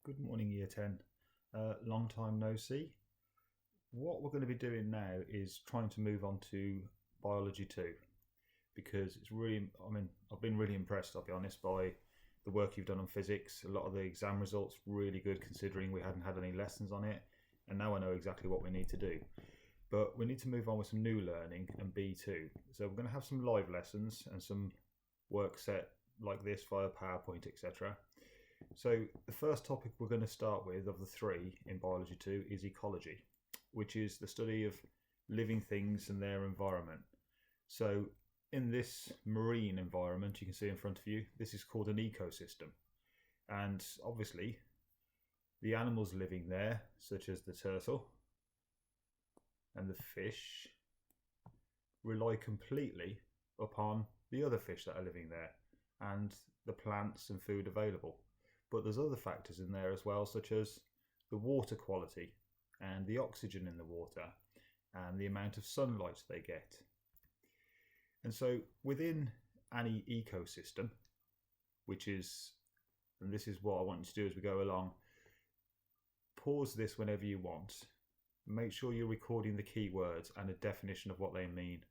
Good morning, Year 10. Long time no see. What we're going to be doing now is trying to move on to Biology 2 because I've been really impressed, I'll be honest, by the work you've done on physics. A lot of the exam results really good considering we hadn't had any lessons on it, and now I know exactly what we need to do. But we need to move on with some new learning and B2. So we're going to have some live lessons and some work set like this via PowerPoint, etc. So the first topic we're going to start with of the three in Biology 2 is ecology, which is the study of living things and their environment. So in this marine environment you can see in front of you, this is called an ecosystem. And obviously the animals living there, such as the turtle and the fish, rely completely upon the other fish that are living there and the plants and food available. But there's other factors in there as well, such as the water quality and the oxygen in the water and the amount of sunlight they get. And so within any ecosystem, and this is what I want you to do as we go along, pause this whenever you want. Make sure you're recording the keywords and a definition of what they mean.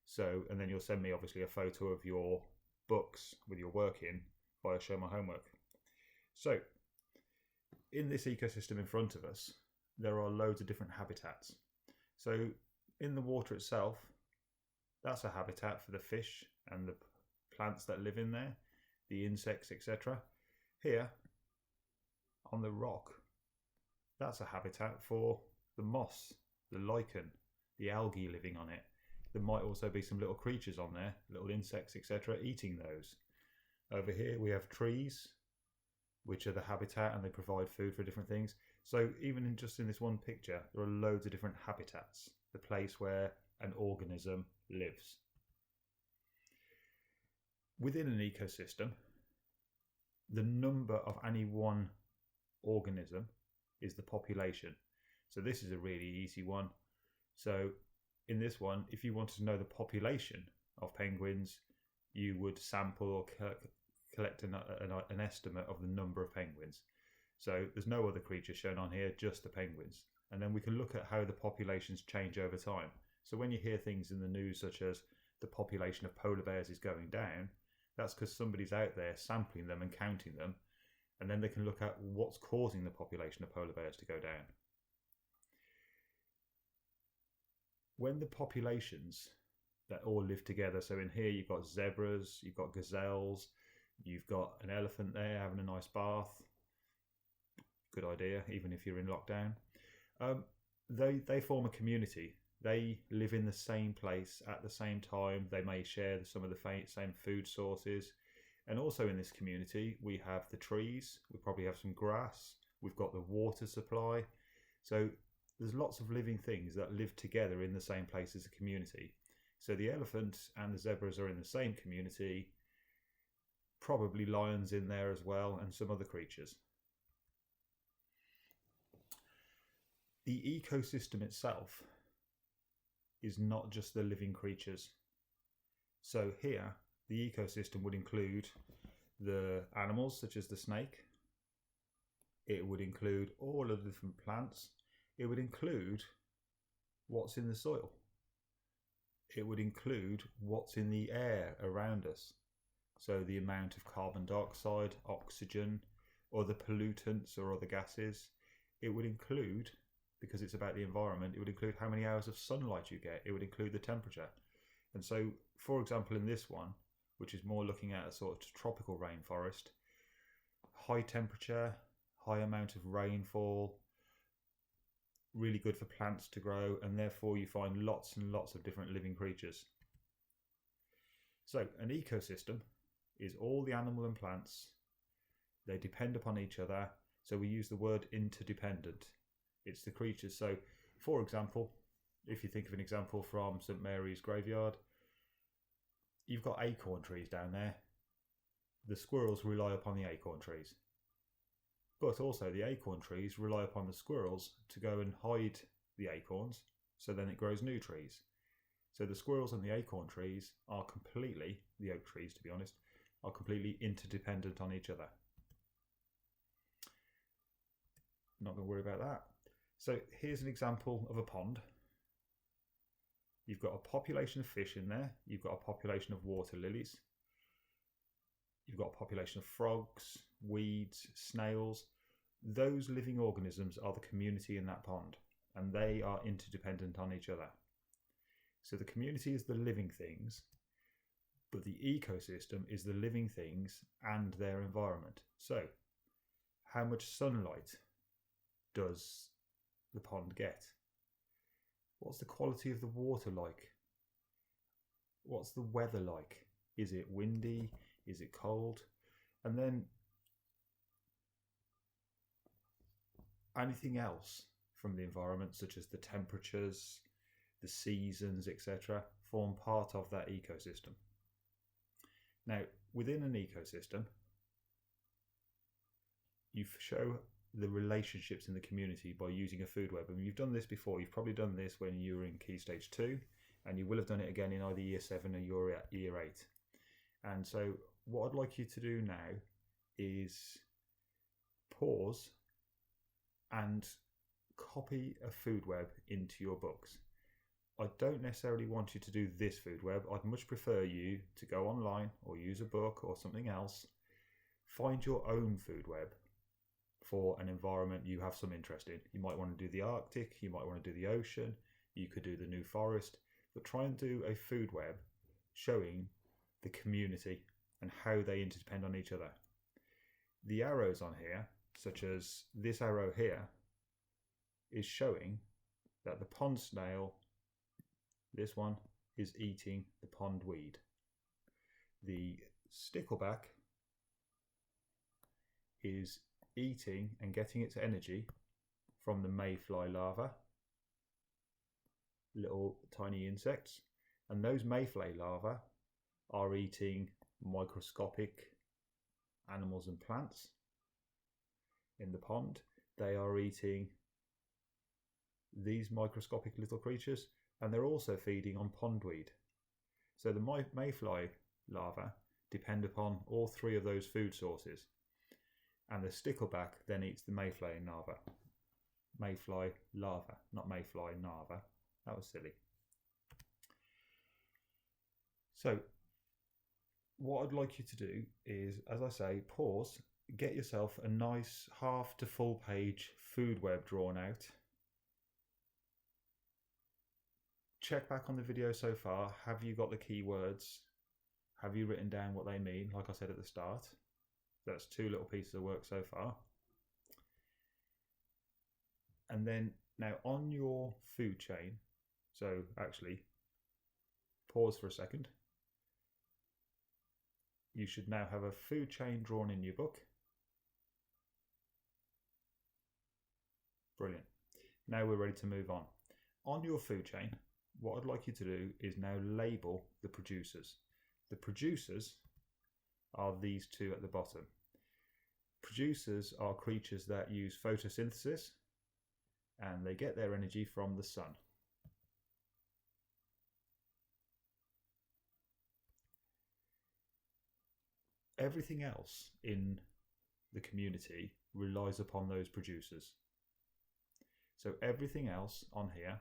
So, and then you'll send me obviously a photo of your books with your work in via Show My Homework. So, in this ecosystem in front of us, there are loads of different habitats. So, in the water itself, that's a habitat for the fish and the plants that live in there, the insects, etc. Here, on the rock, that's a habitat for the moss, the lichen, the algae living on it. There might also be some little creatures on there, little insects, etc., eating those. Over here we have trees, which are the habitat, and they provide food for different things. So even just in this one picture, there are loads of different habitats, the place where an organism lives. Within an ecosystem, the number of any one organism is the population. So this is a really easy one. So in this one, if you wanted to know the population of penguins, you would sample or collect an estimate of the number of penguins. So there's no other creatures shown on here, just the penguins. And then we can look at how the populations change over time. So when you hear things in the news such as the population of polar bears is going down, that's because somebody's out there sampling them and counting them, and then they can look at what's causing the population of polar bears to go down. When the populations that all live together, so in here you've got zebras, you've got gazelles, you've got an elephant there having a nice bath. Good idea, even if you're in lockdown. They form a community. They live in the same place at the same time. They may share some of the same food sources. And also in this community, we have the trees. We probably have some grass. We've got the water supply. So there's lots of living things that live together in the same place as a community. So the elephant and the zebras are in the same community. Probably lions in there as well, and some other creatures. The ecosystem itself is not just the living creatures. So here, the ecosystem would include the animals such as the snake. It would include all of the different plants. It would include what's in the soil. It would include what's in the air around us. So the amount of carbon dioxide, oxygen, other pollutants or other gases. It would include, because it's about the environment, it would include how many hours of sunlight you get. It would include the temperature. And so, for example, in this one, which is more looking at a sort of tropical rainforest, high temperature, high amount of rainfall, really good for plants to grow, and therefore you find lots and lots of different living creatures. So an ecosystem is all the animal and plants. They depend upon each other. So we use the word interdependent. It's the creatures. So for example, if you think of an example from St Mary's graveyard, you've got acorn trees down there. The squirrels rely upon the acorn trees. But also the acorn trees rely upon the squirrels to go and hide the acorns, so then it grows new trees. So the squirrels and the acorn trees are completely, the oak trees to be honest, are completely interdependent on each other. not going to worry about that. So here's an example of a pond. You've got a population of fish in there. You've got a population of water lilies. You've got a population of frogs, weeds, snails. Those living organisms are the community in that pond, and they are interdependent on each other. So the community is the living things, but the ecosystem is the living things and their environment. So how much sunlight does the pond get? What's the quality of the water like? What's the weather like? Is it windy? Is it cold? And then anything else from the environment, such as the temperatures, the seasons, etc., form part of that ecosystem. Now, within an ecosystem, you show the relationships in the community by using a food web. I mean, you've done this before. You've probably done this when you were in Key Stage 2, and you will have done it again in either Year 7 or Year 8. And so what I'd like you to do now is pause and copy a food web into your books. I don't necessarily want you to do this food web. I'd much prefer you to go online or use a book or something else. Find your own food web for an environment you have some interest in. You might want to do the Arctic, you might want to do the ocean, you could do the New Forest, but try and do a food web showing the community and how they interdepend on each other. The arrows on here, such as this arrow here, is showing that the pond snail, this one, is eating the pond weed. The stickleback is eating and getting its energy from the mayfly larvae, little tiny insects, and those mayfly larvae are eating microscopic animals and plants in the pond. They are eating these microscopic little creatures, and they're also feeding on pondweed. So the mayfly larvae depend upon all three of those food sources, and the stickleback then eats the mayfly larva. Mayfly larva, not mayfly larva. That was silly. So what I'd like you to do is, as I say, pause, get yourself a nice half to full page food web drawn out. Check back on the video so far. Have you got the keywords? Have you written down what they mean, like I said at the start? That's 2 little pieces of work so far. And then now on your food chain, so actually pause for a second. You should now have a food chain drawn in your book. Brilliant. Now we're ready to move on. On your food chain, what I'd like you to do is now label the producers. The producers are these 2 at the bottom. Producers are creatures that use photosynthesis, and they get their energy from the sun. Everything else in the community relies upon those producers. So everything else on here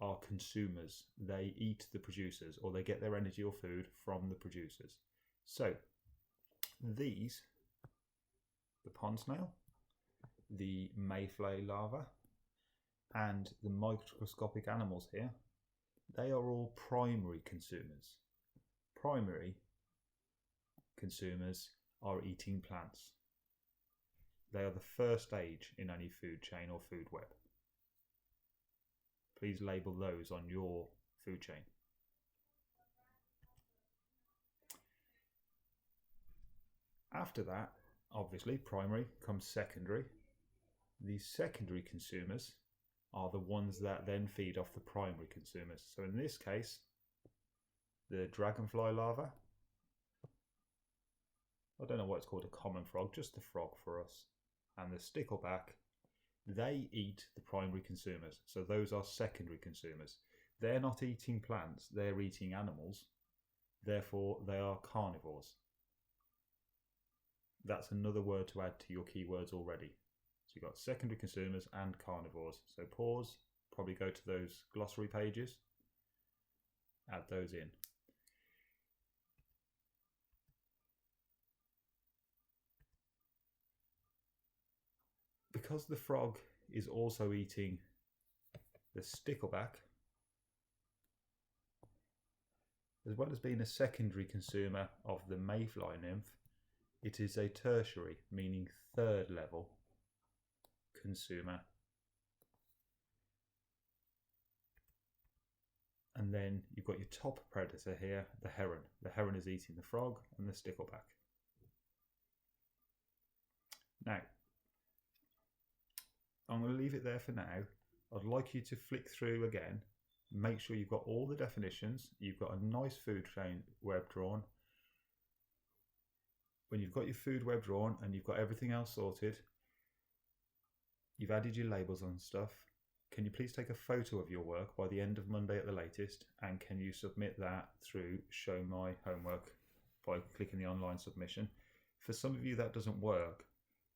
are consumers. They eat the producers, or they get their energy or food from the producers. So these, the pond snail, the mayfly larva, and the microscopic animals here, they are all primary consumers. Primary consumers are eating plants. They are the first stage in any food chain or food web. Please label those on your food chain. After that, obviously, primary comes secondary. These secondary consumers are the ones that then feed off the primary consumers. So in this case, the dragonfly larva, I don't know why it's called a common frog, just the frog for us, and the stickleback, they eat the primary consumers. So those are secondary consumers. They're not eating plants, they're eating animals. Therefore, they are carnivores. That's another word to add to your keywords already. So you've got secondary consumers and carnivores. So pause, probably go to those glossary pages, add those in. Because the frog is also eating the stickleback, as well as being a secondary consumer of the mayfly nymph, it is a tertiary, meaning third level consumer. And then you've got your top predator here, the heron. The heron is eating the frog and the stickleback. Now, I'm going to leave it there for now. I'd like you to flick through again, make sure you've got all the definitions, you've got a nice food chain web drawn. When you've got your food web drawn and you've got everything else sorted, you've added your labels and stuff, can you please take a photo of your work by the end of Monday at the latest, and can you submit that through Show My Homework by clicking the online submission? For some of you that doesn't work,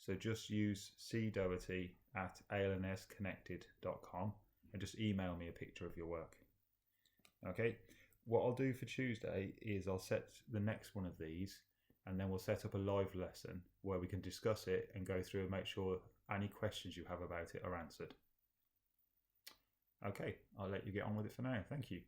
so just use cdoherty@alnsconnected.com and just email me a picture of your work. Okay, what I'll do for Tuesday is I'll set the next one of these, and then we'll set up a live lesson where we can discuss it and go through and make sure any questions you have about it are answered. Okay, I'll let you get on with it for now. Thank you.